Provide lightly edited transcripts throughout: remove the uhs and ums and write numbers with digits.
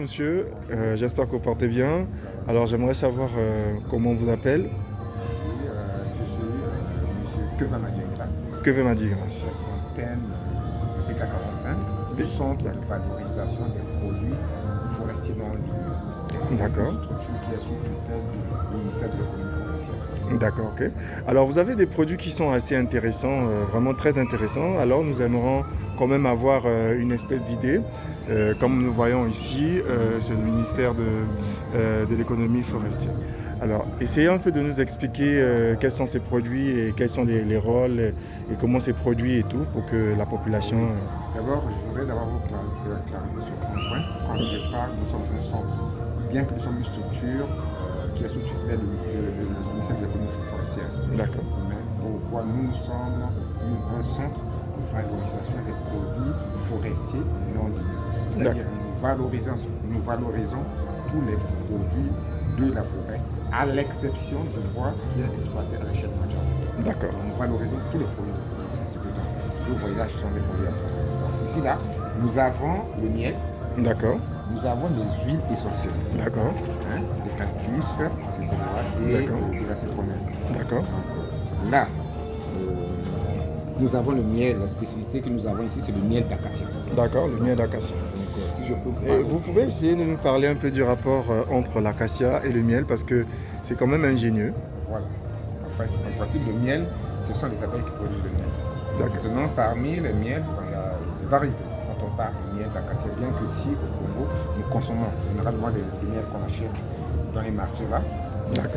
monsieur. J'espère que vous portez bien. Alors, j'aimerais savoir comment on vous appelle. Oui, je suis monsieur Keva Madiengra, Que veut m'a dire? chef d'antenne de PK45, du centre de valorisation des produits forestiers non ligneux. D'accord. Une structure qui est sous tutelle du ministère de l'économie forestière. D'accord, ok. Alors, vous avez des produits qui sont assez intéressants, vraiment très intéressants. Alors, nous aimerons quand même avoir une espèce d'idée. Comme nous voyons ici, c'est le ministère de l'économie forestière. Alors, essayez un peu de nous expliquer quels sont ces produits et quels sont les rôles et comment c'est produit et tout pour que la population... D'abord, je voudrais d'abord vous clarifier sur un point. Quand je parle, nous sommes un centre. Bien que nous sommes une structure qui est sous tutelle du ministère de l'économie forestière. D'accord. Mais pourquoi nous sommes un centre de valorisation des produits forestiers non ligneux. C'est-à-dire nous valorisons tous les produits de la forêt, à l'exception du bois qui est exploité à l'échelle mondiale. D'accord. Donc, nous valorisons tous les produits. Donc, c'est ce que vous voyez là, ce sont des produits à forêt. Donc, ici, là, nous avons le miel, D'accord. nous avons les huiles essentielles, D'accord. hein, le cactus, c'est et D'accord. de la citronnelle. D'accord. Donc, là, nous avons le miel. La spécificité que nous avons ici, c'est le miel d'acacia. D'accord, le miel d'acacia. Donc, si je peux vous Et parler. vous pouvez essayer de nous parler un peu du rapport entre l'acacia et le miel parce que c'est quand même ingénieux. Voilà. En principe, le miel, ce sont les abeilles qui produisent le miel. D'accord. Maintenant, parmi les miels, il y a des variétés. Quand on parle de miel d'acacia, bien que si au Congo, nous consommons généralement le miel qu'on achète dans les marchés là,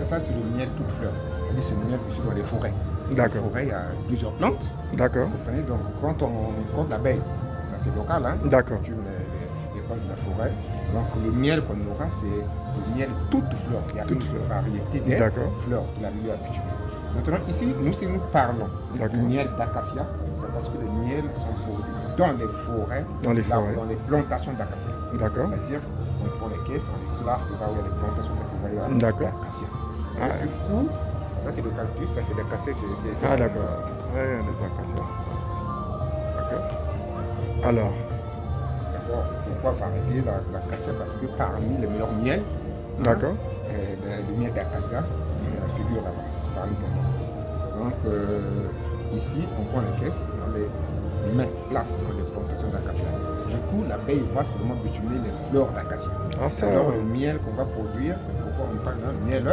ça c'est le miel toute fleur. C'est-à-dire c'est le miel issu dans les forêts. Dans les D'accord. forêts, il y a plusieurs plantes. D'accord. Vous comprenez? Donc, quand on compte l'abeille, ça c'est local, hein? D'accord. Les plantes de la forêt. Donc, le miel qu'on aura, c'est le miel toute fleur. Il y a une variété des fleurs de la milieu habituel. Maintenant, ici, si nous parlons du miel d'acacia, c'est parce que les miels sont produits dans les forêts, dans les plantations d'acacia. D'accord. C'est-à-dire, on prend les caisses, on les place là où il y a les plantations d'acacia. Du coup, ça c'est le cactus, ça c'est l'acacia qui est... Ah d'accord, ouais, les acacias. D'accord. Alors. D'abord, c'est pourquoi variété l'acacia, parce que parmi les meilleurs miels, d'accord, le miel d'acacia figure là-bas, parmi ton nom. Donc, ici, on prend les caisses, on les met place dans les plantations d'acacia. Du coup, l'abeille va seulement bitumer les fleurs d'acacia. Ah, ça. Alors, le miel qu'on va produire, c'est pourquoi on parle d'un miel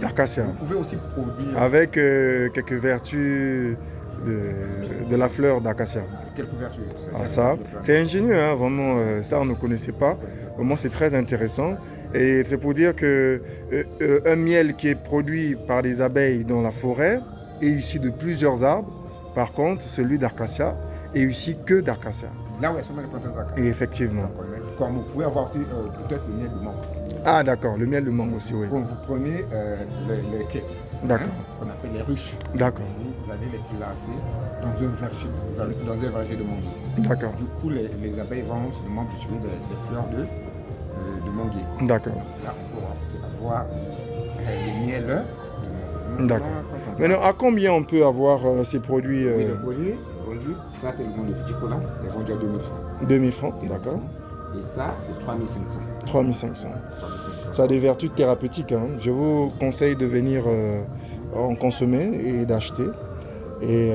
d'acacia. Vous pouvez aussi produire... Avec quelques vertus de la fleur d'acacia. Quelques vertus. Ah, ça, c'est ingénieux, hein, vraiment, ça on ne connaissait pas. Vraiment, c'est très intéressant. Et c'est pour dire que un miel qui est produit par des abeilles dans la forêt est issu de plusieurs arbres. Par contre, celui d'acacia est issu que d'acacia. Là où il y a seulement les plantations d'acacia. Et effectivement. Comme vous pouvez avoir aussi peut-être le miel de mangue. Ah d'accord, le miel de mangue aussi, oui. Quand vous prenez les caisses, qu'on appelle les ruches, d'accord, vous allez les placer dans un verger de manguier. D'accord. Du coup, les abeilles vont seulement bitumer des fleurs de manguier. D'accord. Là, on pourra aussi avoir le miel. D'accord. Maintenant, à combien on peut avoir ces produits Oui, les produits vendus, ça c'est le monde de Chicola, les vendus à 2000 francs. 2000 francs, d'accord. Et ça, c'est 3500. 3500. Ça a des vertus thérapeutiques. Hein. Je vous conseille de venir en consommer et d'acheter. Et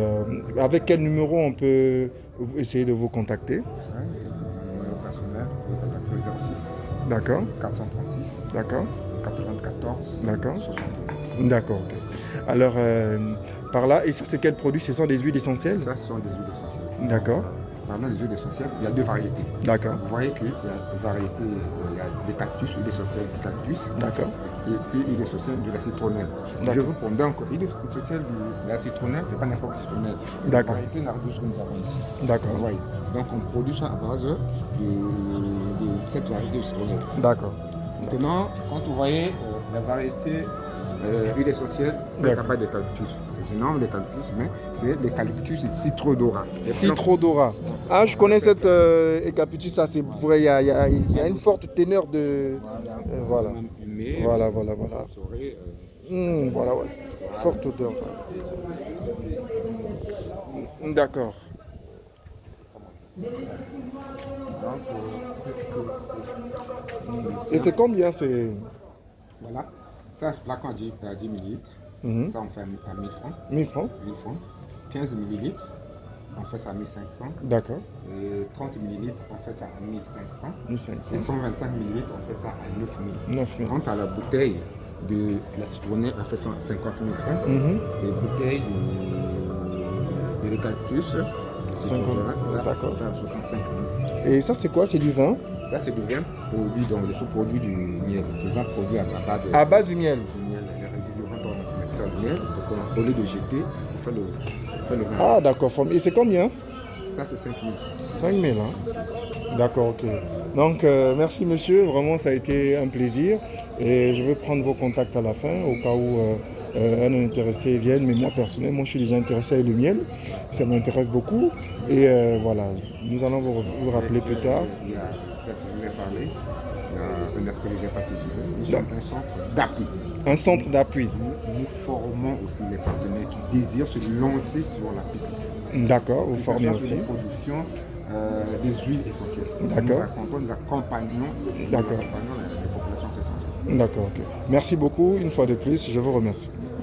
avec quel numéro on peut essayer de vous contacter? Mon numéro personnel, vous contactez 06. D'accord. 436. D'accord. 94. D'accord. 62. D'accord, ok. Alors, par là, et ça c'est quel produit? Ce sont des huiles essentielles? Ça ce sont des huiles essentielles. D'accord. Parlant des huiles essentielles, il y a deux variétés. D'accord. Vous voyez qu'il y a des variétés, il y a des cactus, huile essentielle du cactus. D'accord. Et puis huile essentielle de la citronnelle. Je vous prends donc l'huile essentielle de la citronnelle, c'est pas n'importe quelle citronnelle. D'accord. La variété Nardus que nous avons ici. D'accord. Vous voyez. Donc on produit ça à base de cette variété de citronnelle. D'accord. Maintenant, quand vous voyez la variété huile essentielle, c'est capable d'eucalyptus. C'est énorme l'eucalyptus, mais c'est l'eucalyptus citrodora. Citrodora. Ah, je connais cette eucalyptus, ça c'est vrai, il y a une forte teneur de... voilà. Voilà. Voilà, ouais. Forte odeur. D'accord. Et c'est combien c'est... Voilà, ça, flacon à 10 millilitres. Ça, on fait à 1000 francs. 1000 francs 1000 francs. 15 millilitres, on fait ça à 1500. D'accord. Et 30 millilitres, on fait ça à 1500. 1500. Et 125 millilitres, on fait ça à 9000. 9000. Quant à la bouteille de la citronnelle, on fait ça à 50 000 francs. Les bouteilles de l'eucalyptus, 50 000. D'accord. 65 000. Et ça, c'est quoi? C'est du vin? Ça, c'est du vin produit dans le sous-produit du miel. C'est un produit à base du miel. Les résidus rentrent dans l'extrait du miel. Ce qu'on a, au lieu de jeter, on fait le vin. Ah, d'accord. Et c'est combien? Ça, c'est 5 000. 5 000, hein? D'accord, ok. Donc, merci monsieur. Vraiment, ça a été un plaisir. Et je vais prendre vos contacts à la fin, au cas où un intéressé vienne. Mais moi, personnellement, je suis déjà intéressé avec le miel. Ça m'intéresse beaucoup. Et voilà, nous allons vous rappeler plus tard. Il y a un aspect que j'ai passé du jeu. Nous sommes un centre d'appui. Un centre d'appui. Nous formons aussi les partenaires qui désirent se lancer sur l'apiculture. D'accord, vous formez aussi. La production des huiles essentielles. D'accord. Nous accompagnons les populations essentielles. D'accord, ok. Merci beaucoup, une fois de plus, je vous remercie.